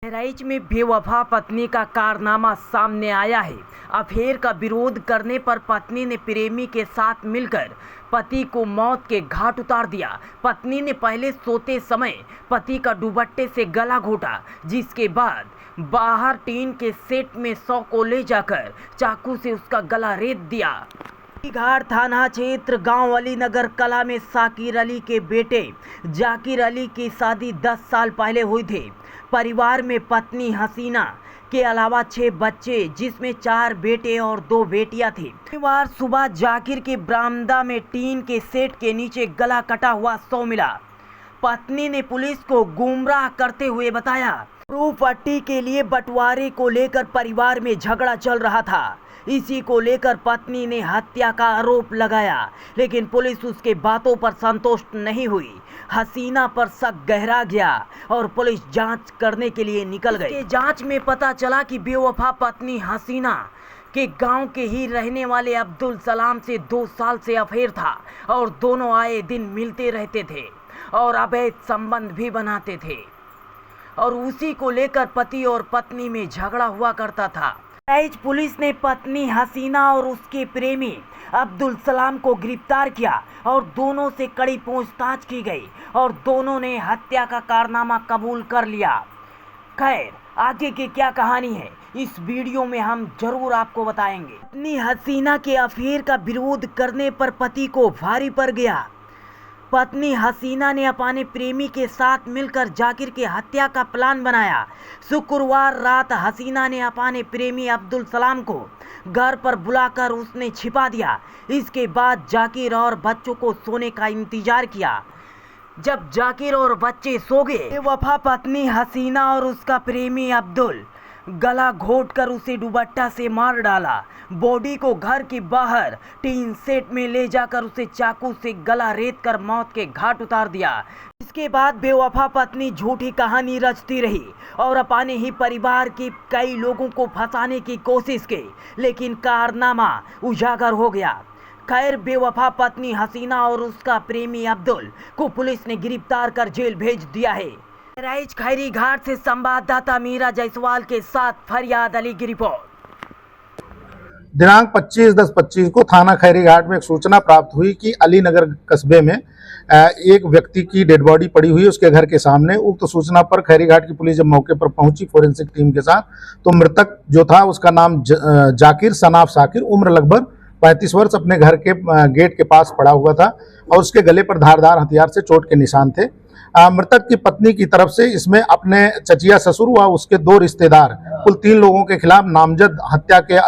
बहराइच में बेवफा पत्नी का कारनामा सामने आया है। अफेयर का विरोध करने पर पत्नी ने प्रेमी के साथ मिलकर पति को मौत के घाट उतार दिया। पत्नी ने पहले सोते समय पति का दुपट्टे से गला घोटा, जिसके बाद बाहर टीन के सेट में 100 को ले जाकर चाकू से उसका गला रेत दिया। घाट थाना क्षेत्र गांव अली नगर कला में साकिर अली के बेटे जाकिर अली की शादी 10 साल पहले हुई थी। परिवार में पत्नी हसीना के अलावा 6 बच्चे, जिसमें 4 बेटे और 2 बेटियां थी। शनिवार सुबह जाकिर के बरामदा में टीन के सेट के नीचे गला कटा हुआ 100 मिला। पत्नी ने पुलिस को गुमराह करते हुए बताया प्रॉपर्टी के लिए बंटवारे को लेकर परिवार में झगड़ा चल रहा था। इसी को लेकर पत्नी ने हत्या का आरोप लगाया, लेकिन पुलिस उसके बातों पर संतुष्ट नहीं हुई। हसीना पर शक गहरा गया और पुलिस जांच करने के लिए निकल गई। जांच में पता चला कि बेवफा पत्नी हसीना के गांव के ही रहने वाले अब्दुल सलाम से 2 साल से अफेयर था और दोनों आए दिन मिलते रहते थे और अवैध संबंध भी बनाते थे और उसी को लेकर पति और पत्नी में झगड़ा हुआ करता था। पुलिस ने पत्नी हसीना और उसके प्रेमी अब्दुल सलाम को गिरफ्तार किया और दोनों से कड़ी पूछताछ की गई और दोनों ने हत्या का कारनामा कबूल कर लिया। खैर, आगे की क्या कहानी है इस वीडियो में हम जरूर आपको बताएंगे। पत्नी हसीना के अफेयर का विरोध करने पर पति को भारी पड़ गया। पत्नी हसीना ने अपने प्रेमी के साथ मिलकर जाकिर की हत्या का प्लान बनाया। शुक्रवार रात हसीना ने अपने प्रेमी अब्दुल सलाम को घर पर बुलाकर उसने छिपा दिया। इसके बाद जाकिर और बच्चों को सोने का इंतजार किया। जब जाकिर और बच्चे सो गए, बेवफा पत्नी हसीना और उसका प्रेमी अब्दुल गला घोटकर उसे दुपट्टा से मार डाला। बॉडी को घर के बाहर टीन सेट में ले जाकर उसे चाकू से गला रेत कर मौत के घाट उतार दिया। इसके बाद बेवफा पत्नी झूठी कहानी रचती रही और अपने ही परिवार के कई लोगों को फंसाने की कोशिश की, लेकिन कारनामा उजागर हो गया। खैर, बेवफा पत्नी हसीना और उसका प्रेमी अब्दुल को पुलिस ने गिरफ्तार कर जेल भेज दिया है। बहराइच खैरी घाट से संवाददाता मीरा जायसवाल के साथ फरियाद अली की रिपोर्ट। दिनांक 25/10/25 को थाना खैरी घाट में एक सूचना प्राप्त हुई कि अली नगर कस्बे में एक व्यक्ति की डेड बॉडी पड़ी हुई है उसके घर के सामने। उक्त सूचना पर खैरी घाट की पुलिस जब मौके पर पहुंची फोरेंसिक टीम के साथ, तो मृतक जो था उसका नाम जाकिर सनाफ साकिर, उम्र लगभग 35 वर्ष, अपने घर के गेट के पास पड़ा हुआ था और उसके गले पर धारदार हथियार से चोट के निशान थे। मृतक की पत्नी की तरफ से इसमें अपने चचिया ससुर व उसके 2 रिश्तेदार, कुल 3 लोगों के खिलाफ नामजद हत्या के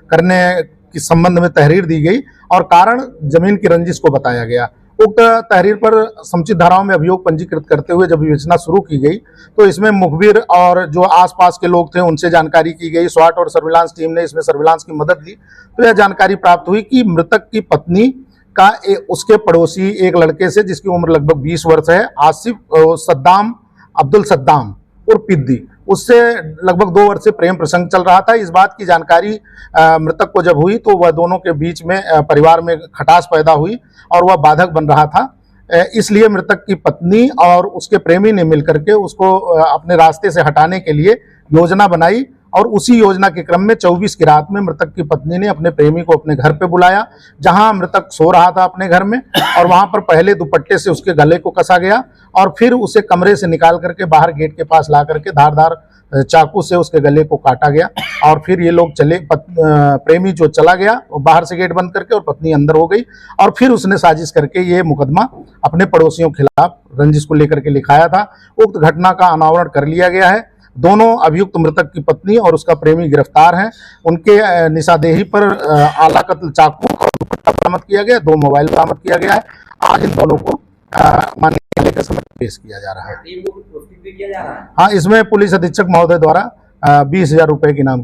करने के संबंध में तहरीर दी गई और कारण जमीन की रंजिश को बताया गया। उक्त तहरीर पर समुचित धाराओं में अभियोग पंजीकृत करते हुए जब विवेचना शुरू की गई, तो इसमें मुखबिर और जो आसपास के लोग थे उनसे जानकारी की गई। स्वाट और सर्विलांस टीम ने इसमें सर्विलांस की मदद ली, तो यह जानकारी प्राप्त हुई कि मृतक की पत्नी का उसके पड़ोसी एक लड़के से, जिसकी उम्र लगभग 20 वर्ष है, आसिफ सद्दाम अब्दुल सद्दाम और पिद्दी, उससे लगभग 2 वर्ष से प्रेम प्रसंग चल रहा था। इस बात की जानकारी मृतक को जब हुई तो वह दोनों के बीच में परिवार में खटास पैदा हुई और वह बाधक बन रहा था। इसलिए मृतक की पत्नी और उसके प्रेमी ने मिलकर के उसको अपने रास्ते से हटाने के लिए योजना बनाई और उसी योजना के क्रम में 24 की रात में मृतक की पत्नी ने अपने प्रेमी को अपने घर पे बुलाया, जहां मृतक सो रहा था अपने घर में, और वहां पर पहले दुपट्टे से उसके गले को कसा गया और फिर उसे कमरे से निकाल करके बाहर गेट के पास ला करके धारदार चाकू से उसके गले को काटा गया और फिर ये लोग चले। प्रेमी जो चला गया वो बाहर से गेट बंद करके और पत्नी अंदर हो गई और फिर उसने साजिश करके ये मुकदमा अपने पड़ोसियों के खिलाफ रंजिश को लेकर के लिखाया था। उक्त घटना का अनावरण कर लिया गया है। दोनों अभियुक्त मृतक की पत्नी और उसका प्रेमी गिरफ्तार हैं। उनके निशादेही पर आला कत्ल चाकू और दुपट्टा बरामद किया गया, 2 मोबाइल बरामद किया गया है। आज इन दोनों को माननीय न्यायालय के समक्ष पेश किया जा रहा है। हाँ, इसमें पुलिस अधीक्षक महोदय द्वारा 20,000 रुपए की इनाम